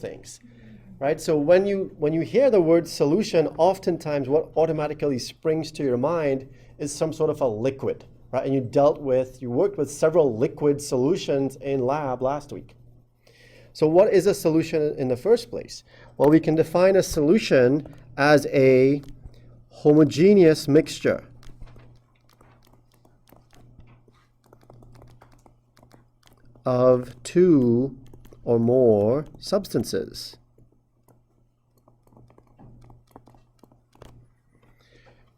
things. Right? So when you hear the word solution, oftentimes what automatically springs to your mind is some sort of a liquid, right? And you worked with several liquid solutions in lab last week. So what is a solution in the first place? Well, we can define a solution as a homogeneous mixture of two or more substances.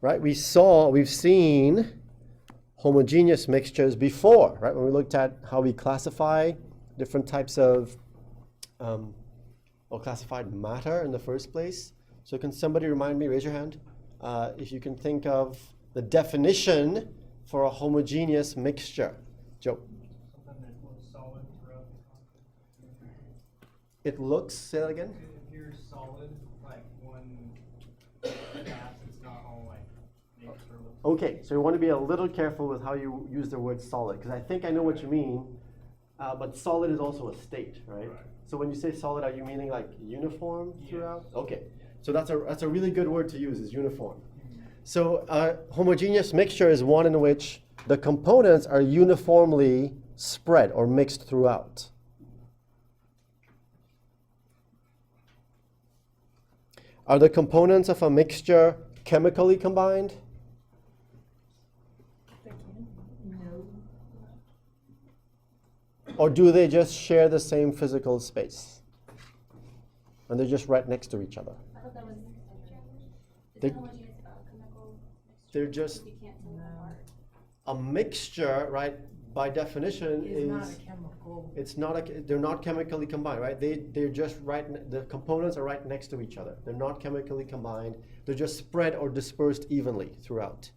Right, we've seen homogeneous mixtures before, right? When we looked at how we classify different types of, classified matter in the first place. So can somebody remind me, raise your hand, if you can think of the definition for a homogeneous mixture. Joe. Something that looks solid throughout the content. It looks, say that again? It appears solid, like one gas, it's not all like mixed or liquid. Okay, so you want to be a little careful with how you use the word solid, because I think I know what you mean, but solid is also a state, right? So when you say solid, are you meaning like uniform throughout? Yes. Okay, so that's a really good word to use, is uniform. So a homogeneous mixture is one in which the components are uniformly spread or mixed throughout. Are the components of a mixture chemically combined? No. Or do they just share the same physical space? And they're just right next to each other? I thought that was They're- homogeneous chemical mixture. They're just You can't tell them apart. a mixture, right? By definition, It's not a chemical. it's not they're not chemically combined, right? They're just the components are right next to each other. They're not chemically combined. They're just spread or dispersed evenly throughout.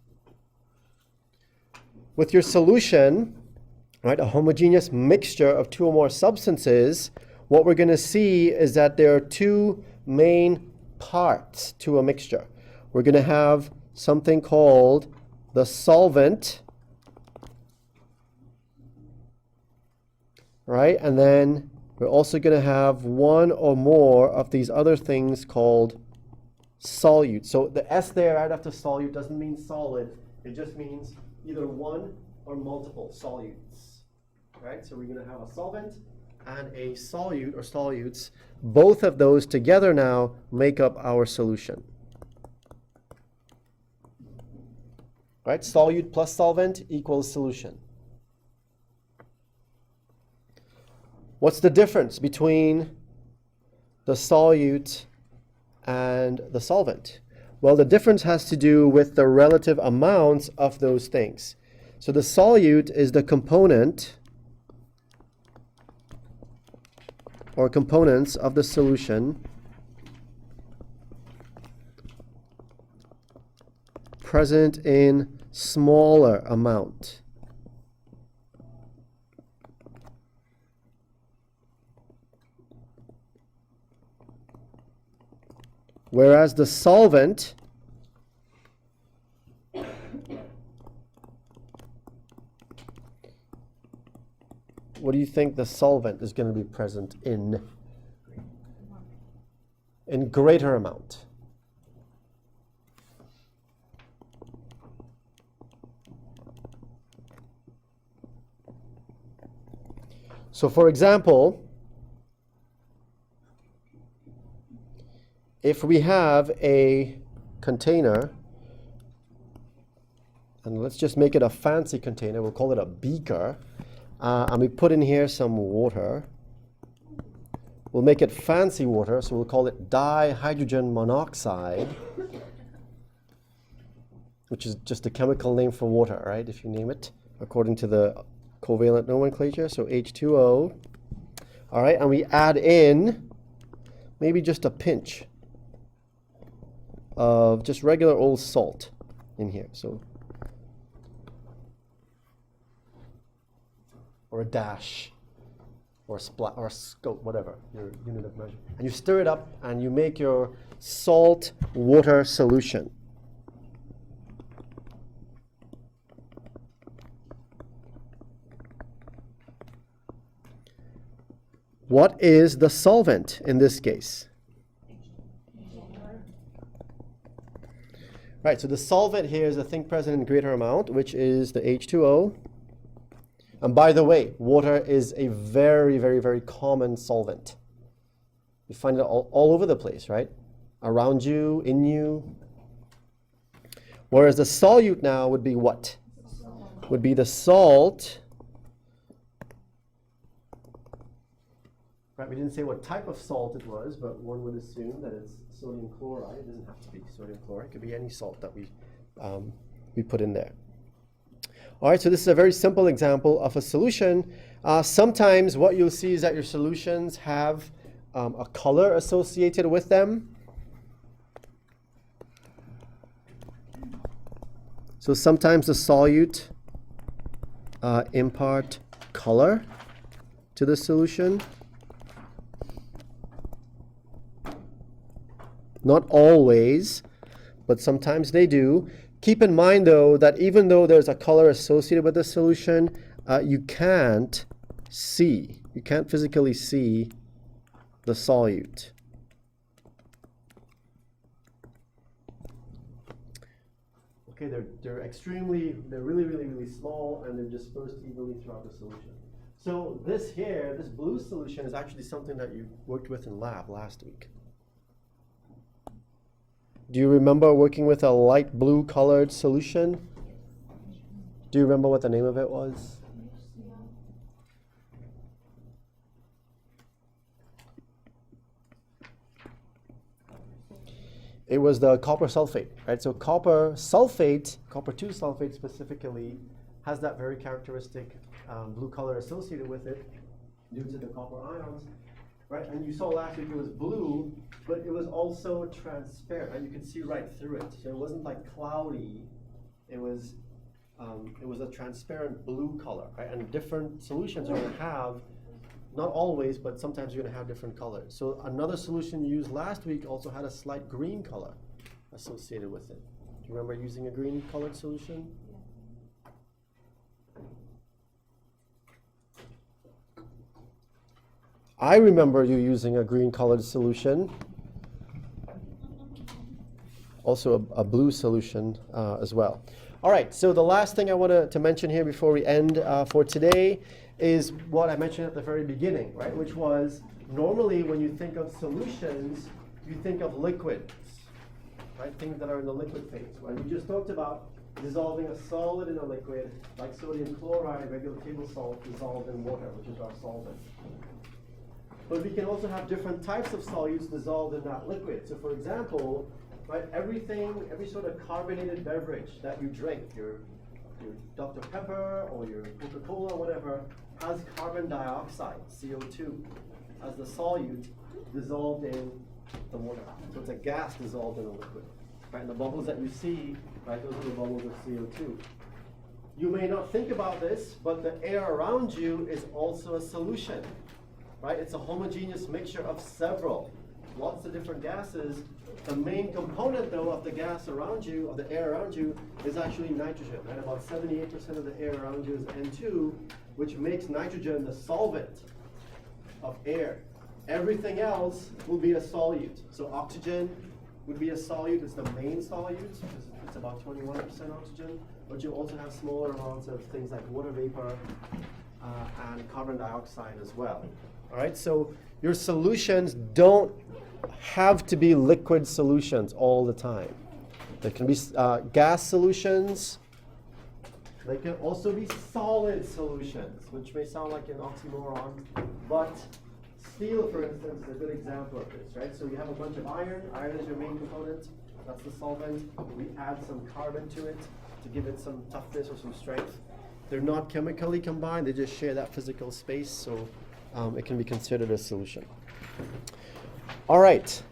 With your solution, right, a homogeneous mixture of two or more substances, what we're going to see is that there are two main parts to a mixture. We're going to have something called the solvent, right? And then we're also going to have one or more of these other things called solute. So the S there right after solute doesn't mean solid. It just means either one or multiple solutes, right? So we're going to have a solvent and a solute or solutes. Both of those together now make up our solution. Right? Solute plus solvent equals solution. What's the difference between the solute and the solvent? Well, the difference has to do with the relative amounts of those things. So the solute is the component or components of the solution present in smaller amount. Whereas the solvent what do you think the solvent is going to be present in? In greater amount. So for example, if we have a container, and let's just make it a fancy container, we'll call it a beaker, and we put in here some water. We'll make it fancy water, so we'll call it dihydrogen monoxide, which is just a chemical name for water, right, if you name it, according to the covalent nomenclature, so H2O. All right, and we add in maybe just a pinch of just regular old salt in here, so or a dash or a splat or a scope, whatever your unit of measure, and you stir it up and you make your salt water solution. What is the solvent in this case? Right, so the solvent here is a thing present in greater amount, which is the H2O. And by the way, water is a very, very, very common solvent. You find it all over the place, right? Around you, in you. Whereas the solute now would be what? Would be the salt. Right, we didn't say what type of salt it was, but one would assume that it's sodium chloride. It doesn't have to be sodium chloride. It could be any salt that we put in there. All right, so this is a very simple example of a solution. Sometimes what you'll see is that your solutions have a color associated with them. So sometimes the solute impart color to the solution. Not always, but sometimes they do. Keep in mind, though, that even though there's a color associated with the solution, you can't physically see the solute. Okay, they're really, really, really small, and they're dispersed evenly throughout the solution. So this blue solution is actually something that you worked with in lab last week. Do you remember working with a light blue colored solution? Do you remember what the name of it was? It was the copper sulfate, right? So copper sulfate, copper 2 sulfate specifically, has that very characteristic blue color associated with it due to the copper ions. Right, and you saw last week it was blue, but it was also transparent, and you could see right through it. So it wasn't like cloudy. It was a transparent blue color, right? And different solutions are going to have, not always, but sometimes you're going to have different colors. So another solution you used last week also had a slight green color associated with it. Do you remember using a green colored solution? I remember you using a green colored solution, also a blue solution as well. All right, so the last thing I want to mention here before we end for today is what I mentioned at the very beginning, right? Which was normally when you think of solutions, you think of liquids, right? Things that are in the liquid phase. When we just talked about dissolving a solid in a liquid, like sodium chloride, regular table salt dissolved in water, which is our solvent. But we can also have different types of solutes dissolved in that liquid. So for example, right, every sort of carbonated beverage that you drink, your Dr. Pepper or your Coca-Cola, whatever, has carbon dioxide, CO2, as the solute dissolved in the water. So it's a gas dissolved in a liquid. Right, and the bubbles that you see, right, those are the bubbles of CO2. You may not think about this, but the air around you is also a solution. Right? It's a homogeneous mixture of lots of different gases. The main component, though, of the gas around you, of the air around you, is actually nitrogen. Right? About 78% of the air around you is N2, which makes nitrogen the solvent of air. Everything else will be a solute. So oxygen would be a solute. It's the main solute. It's about 21% oxygen. But you also have smaller amounts of things like water vapor and carbon dioxide as well. All right, so your solutions don't have to be liquid solutions all the time. There can be gas solutions. They can also be solid solutions, which may sound like an oxymoron, but steel, for instance, is a good example of this, right? So you have a bunch of iron. Iron is your main component. That's the solvent. We add some carbon to it to give it some toughness or some strength. They're not chemically combined. They just share that physical space, so it can be considered a solution. All right.